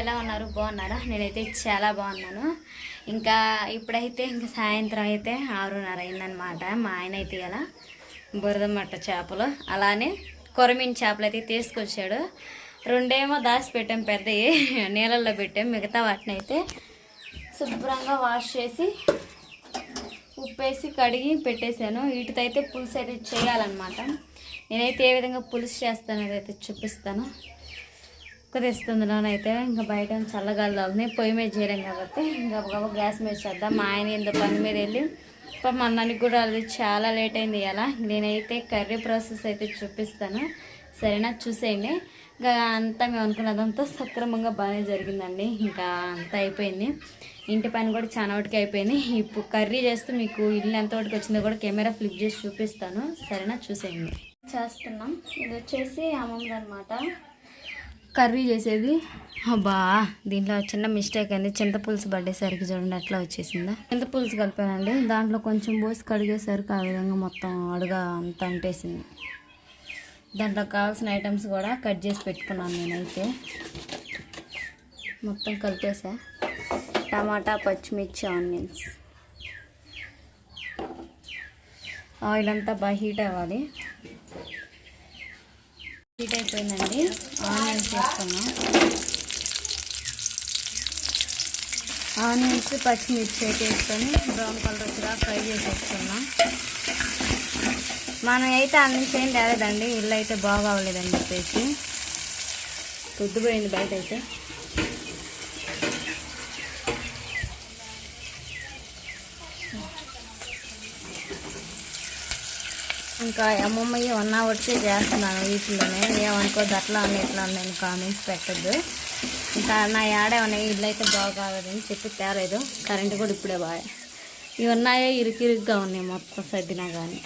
ఎలా ఉన్నారు? బాగున్నారా? నేనైతే చాలా బాగున్నాను. ఇంకా ఇప్పుడైతే సాయంత్రం అయితే 6:30 అయిందనమాట. మా ఆయన అయితే ఇలా బురదమట్ట చేపలు అలానే కొరమీన్ చేపలు అయితే తీసుకొచ్చాడు. రెండేమో దాచి పెట్టాం, పెద్దవి నీళ్ళల్లో పెట్టాం. మిగతా వాటిని అయితే శుభ్రంగా వాష్ చేసి ఉప్పేసి కడిగి పెట్టేశాను. వీటితో అయితే పులుసు అయితే చేయాలన్నమాట. నేనైతే ఏ విధంగా పులుసు చేస్తానో అయితే చూపిస్తాను. తెస్తుందిలోనైతే ఇంకా బయట చల్లగాలి తగులుతుంది. పొయ్యి మీద చేయలేం కాబట్టి ఇంకా గ్యాస్ మీద చేద్దాం. మా ఆయన ఇంత పని మీద వెళ్ళి మన్నానికి కూడా అది చాలా లేట్ అయింది. ఇలా నేనైతే కర్రీ ప్రాసెస్ అయితే చూపిస్తాను, సరేనా? చూసేయండి. ఇంకా అంతా మేము అనుకున్నదంతా సక్రమంగా బాగానే జరిగిందండి. ఇంకా అంతా అయిపోయింది. ఇంటి పని కూడా చాలా వరకు అయిపోయింది. ఇప్పుడు కర్రీ చేస్తూ మీకు ఇల్లు ఎంతవరకు వచ్చిందో కూడా కెమెరా ఫ్లిప్ చేసి చూపిస్తాను, సరేనా? చూసేయండి. చేస్తున్నాం. ఇది వచ్చేసి అమ్మమ్మ అనమాట కర్రీ చేసేది. అబ్బా, దీంట్లో చిన్న మిస్టేక్ అయింది. చింతపులుసు పడ్డేసరికి చూడండి ఎట్లా వచ్చేసిందో. చింతపులుసు కలిపానండి, దాంట్లో కొంచెం పోసి కడిగేసరికి ఆ విధంగా మొత్తం అడుగా అంతా అంటేసింది. దాంట్లో కావాల్సిన ఐటమ్స్ కూడా కట్ చేసి పెట్టుకున్నాను నేనైతే. మొత్తం కలిపేసా. టమాటా, పచ్చిమిర్చి, ఆనియన్స్. ఆయిల్ అంతా బాగా హీట్ అవ్వాలి. హీట్ అయిపోయిందండి. ఆనియన్స్ వేసుకున్నాం. ఆనియన్స్, పచ్చిమిర్చి వేసుకొని బ్రౌన్ కలర్ వచ్చేలా ఫ్రై చేసేసుకున్నాం. మనం అయితే అన్ని ఏం తేలేదండి, ఇల్లు అయితే బాగా అవ్వలేదని చెప్పేసి పొద్దుపోయింది బయట అయితే. ఇంకా అమ్మమ్మయ్య 1 hourకే చేస్తున్నాను వీటిలోనే. ఏమనుకోద్దు, అట్లా ఉన్నాయి ఇట్లా ఉన్నాయని కామెంట్స్ పెట్టద్దు. ఇంకా నా యాడే ఉన్నాయి, ఇల్లు అయితే బాగా కాలేదని చెప్పి తేలేదు. కరెంటు కూడా ఇప్పుడే బాగా. ఇవి ఉన్నాయో ఇరుకిరుగ్గా ఉన్నాయి మొత్తం సర్దినా కానీ.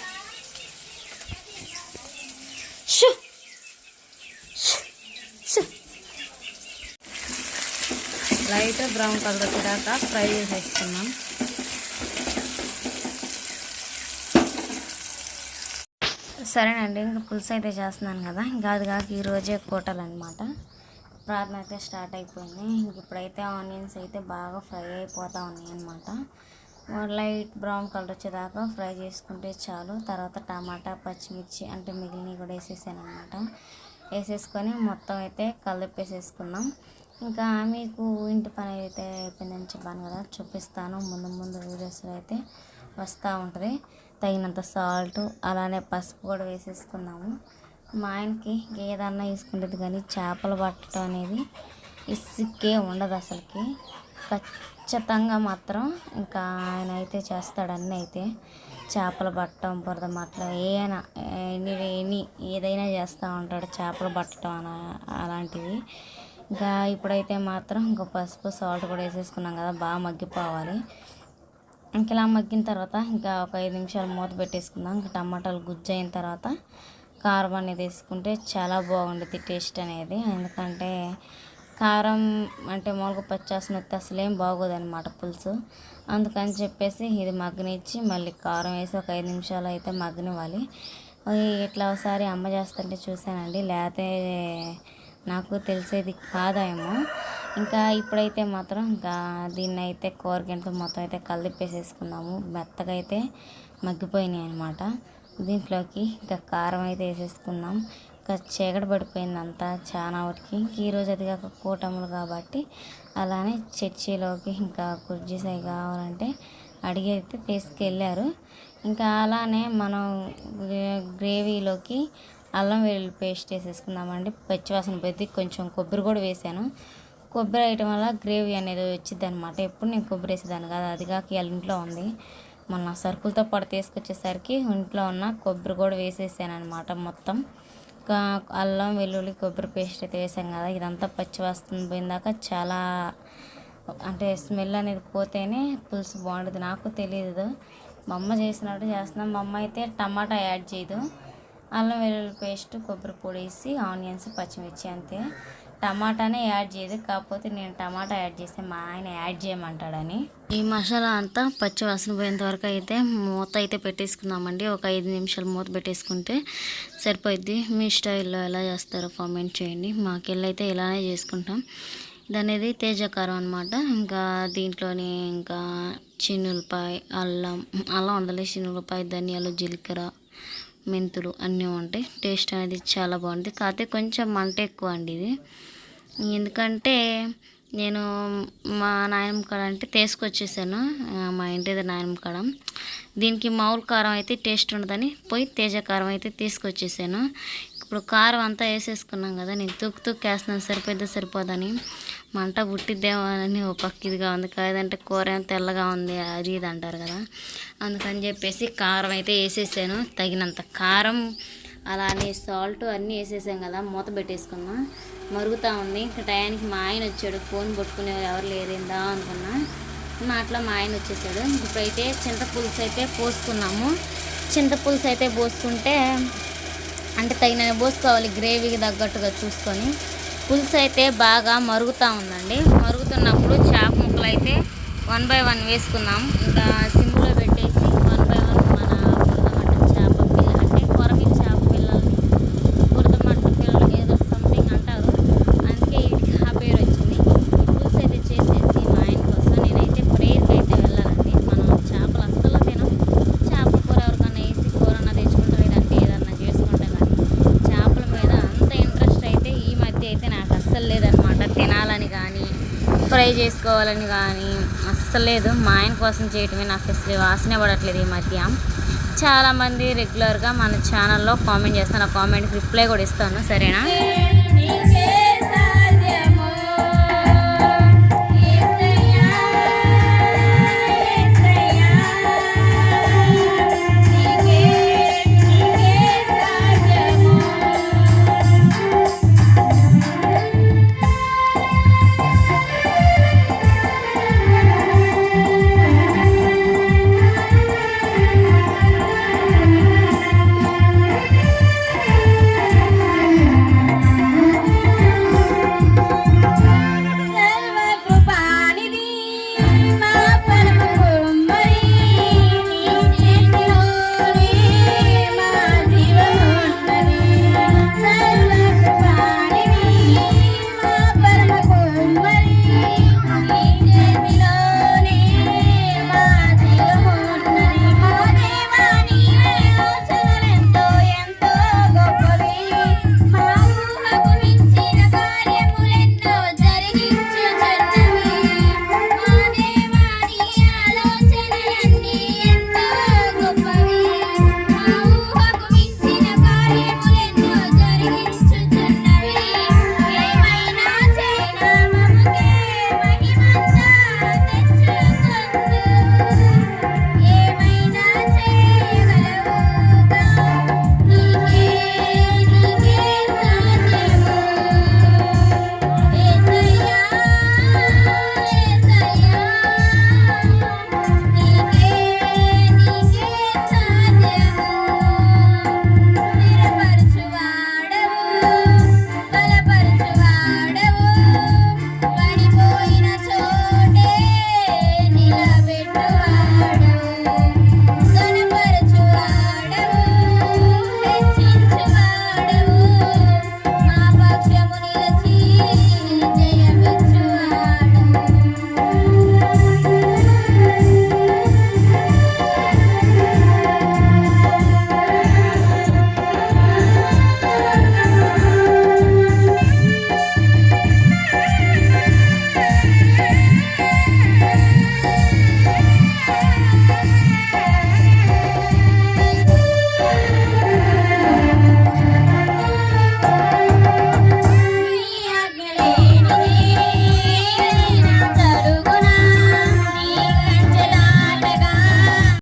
లైట్ బ్రౌన్ కలర్ వచ్చేదాకా ఫ్రై చేసేసుకున్నాం. సరేనండి, ఇంకా పులుసు అయితే చేస్తున్నాను కదా. ఇంకా అది కాక ఈరోజే కోటాలన్నమాట. ప్రార్థన అయితే స్టార్ట్ అయిపోయింది. ఇంక ఇప్పుడైతే ఆనియన్స్ అయితే బాగా ఫ్రై అయిపోతూ ఉన్నాయి అన్నమాట. లైట్ బ్రౌన్ కలర్ వచ్చేదాకా ఫ్రై చేసుకుంటే చాలు. తర్వాత టమాటా, పచ్చిమిర్చి అంటే మిగిలినవి కూడా వేసేసాను అనమాట. వేసేసుకొని మొత్తం అయితే కలిపేసేసుకున్నాం. ఇంకా మీకు ఇంటి పని అయితే అయిపోయిందని చెప్పాను కదా, చూపిస్తాను. ముందు వీడియోస్లో అయితే వస్తూ ఉంటుంది. తగినంత సాల్ట్ అలానే పసుపు కూడా వేసేసుకున్నాము. మా ఆయనకి ఏదన్నా వేసుకుంటుంది కానీ చేపలు పట్టడం అనేది ఇసుకే ఉండదు అసలుకి. ఖచ్చితంగా మాత్రం ఇంకా ఆయన అయితే చేస్తాడన్నీ. అయితే చేపలు పట్టడం, బురద మట్టడం ఏదైనా చేస్తూ ఉంటాడు. చేపలు పట్టడం అలాంటివి. ఇంకా ఇప్పుడైతే మాత్రం ఇంకా పసుపు, సాల్ట్ కూడా వేసేసుకున్నాం కదా, బాగా మగ్గిపోవాలి. ఇంక ఇలా మగ్గిన తర్వాత ఇంకా ఒక 5 నిమిషాలు మూత పెట్టేసుకుందాం. ఇంకా టమాటాలు గుజ్జు అయిన తర్వాత కారం అనేది వేసుకుంటే చాలా బాగుంటుంది టేస్ట్ అనేది. ఎందుకంటే కారం అంటే మామూలుగా పచ్చాసన వస్తే అసలేం బాగోదన్నమాట పులుసు. అందుకని చెప్పేసి ఇది మగ్గనిచ్చి మళ్ళీ కారం వేసి ఒక 5 నిమిషాలు అయితే మగ్గనివ్వాలి. ఇట్లా ఒకసారి అమ్మ చేస్తుంటే చూశానండి, లేకపోతే నాకు తెలిసేది కాదేమో. ఇంకా ఇప్పుడైతే మాత్రం ఇంకా దీన్ని అయితే కూరగంటతో మొత్తం అయితే కలిపేసేసుకున్నాము. మెత్తగా అయితే మగ్గిపోయినాయి అనమాట. దీంట్లోకి ఇంకా కారం అయితే వేసేసుకున్నాం. ఇంకా చీకటి పడిపోయింది అంతా చాలా వరకు. ఈరోజు అది కాక కూటములు కాబట్టి అలానే చర్చిలోకి ఇంకా కుర్జీసాయి కావాలంటే అడిగి అయితే తీసుకెళ్ళారు. ఇంకా అలానే మనం గ్రేవీలోకి అల్లం వెల్లుల్లి పేస్ట్ వేసేసుకుందామండి. పచ్చివాసన పోయి కొంచెం కొబ్బరి కూడా వేసాను. కొబ్బరి వేయటం వల్ల గ్రేవీ అనేది వచ్చింది అనమాట. ఎప్పుడు నేను కొబ్బరి వేసేదాన్ని కదా, అది కాక వాళ్ళ ఇంట్లో ఉంది. మొన్న సరుకులతో పాటు తీసుకొచ్చేసరికి ఇంట్లో ఉన్న కొబ్బరి కూడా వేసేసాను అనమాట మొత్తం. అల్లం వెల్లుల్లి కొబ్బరి పేస్ట్ అయితే వేసాం కదా, ఇదంతా పచ్చివాసన పోయిందాక చాలా అంటే స్మెల్ అనేది పోతేనే పులుసు బాగుంటుంది. నాకు తెలియదు, మా అమ్మ చేసినట్టు చేస్తున్నాం. మా అమ్మ అయితే టమాటా యాడ్ చేయదు, అల్లం వెల్లుల్లి పేస్ట్, కొబ్బరి పొడి వేసి ఆనియన్స్, పచ్చిమిర్చి అంతే. టమాటానే యాడ్ చేయదు. కాకపోతే నేను టమాటా యాడ్ చేస్తే మా ఆయన యాడ్ చేయమంటాడని ఈ మసాలా అంతా పచ్చి వాసన పోయేంత వరకు అయితే మూత అయితే పెట్టేసుకుందామండి. ఒక 5 నిమిషాలు మూత పెట్టేసుకుంటే సరిపోద్ది. మీ స్టైల్లో ఎలా చేస్తారో కామెంట్ చేయండి. మాకెళ్ళైతే ఇలానే చేసుకుంటాం. ఇది అనేది తేజకారం అనమాట. ఇంకా దీంట్లోని ఇంకా చిన్నులపాయ, అల్లం ఉండదు, చిన్నులపాయ, ధనియాలు, జీలకర్ర, మెంతులు అన్నీ ఉంటాయి. టేస్ట్ అనేది చాలా బాగుంది. కాకపోతే కొంచెం మంట ఎక్కువ అండి ఇది. ఎందుకంటే నేను మా నాయనమ్మ కాడ అంటే తీసుకొచ్చేసాను, మా ఇంటి దగ్గర నాయనమ్మ కాడ. దీనికి మామూలు కారం అయితే టేస్ట్ ఉండదని పోయి తేజకారం అయితే తీసుకొచ్చేసాను. ఇప్పుడు కారం అంతా వేసేసుకున్నాం కదా, నేను తూక్కేస్తున్నాను సరిపోదని. మంట పుట్టిద్దేమో అని ఓ పక్క ఇదిగా ఉంది, కాదంటే కూర ఏమో తెల్లగా ఉంది అది ఇది అంటారు కదా, అందుకని చెప్పేసి కారం అయితే వేసేసాను. తగినంత కారం అలానే సాల్ట్ అన్నీ వేసేసాం కదా, మూత పెట్టేసుకున్నా. మరుగుతూ ఉంది. ఇంకా టయానికి మా ఆయన వచ్చాడు, ఫోన్ పట్టుకునేవారు ఎవరు లేరిందా అనుకున్నా. అట్లా మా ఆయన వచ్చేసాడు. ఇప్పుడైతే చింతపులుసు అయితే పోసుకున్నాము. చింతపులుసు అయితే పోసుకుంటే అంటే తగిన పోసుకోవాలి, గ్రేవీకి తగ్గట్టుగా చూసుకొని. పులుసు అయితే బాగా మరుగుతూ ఉందండి. మరుగుతున్నప్పుడు చేప ముక్కలు అయితే 1 by 1 వేసుకున్నాం. ఇంకా సిమ్లో పెట్టేసి 1 by 1 మన బురదమట్ట చేప పిల్ల అంటే కొరమీల చేప పిల్లల్ని బురదమట్ట పిల్లలు ఏదో సంథింగ్ అంటారు, అందుకే వీటికి ఆ పేరు వచ్చింది. పులుసు అయితే చేసేసి మా ఆయన కోసం నేనైతే ప్రేయర్కి అయితే వెళ్ళాలండి. మనం చేపలు అస్సలు తినం. చేపల కూర ఎవరికన్నా వేసి కూరన్నా తెచ్చుకుంటాం, లేదంటే ఏదన్నా చేసుకుంటాం. కానీ చేపల మీద అంత ఇంట్రెస్ట్ అయితే ఈ మధ్య అయితే నాకు అస్సలు లేదనమాట. తినాలని కానీ ఫ్రై చేసుకోవాలని కానీ అస్సలు లేదు. మా ఆయన కోసం చేయటమే నాకు అసలు వాసనే పడట్లేదు ఈ మధ్య. చాలామంది రెగ్యులర్గా మన ఛానల్లో కామెంట్ చేస్తాను, ఆ కామెంట్కి రిప్లై కూడా ఇస్తాను, సరేనా.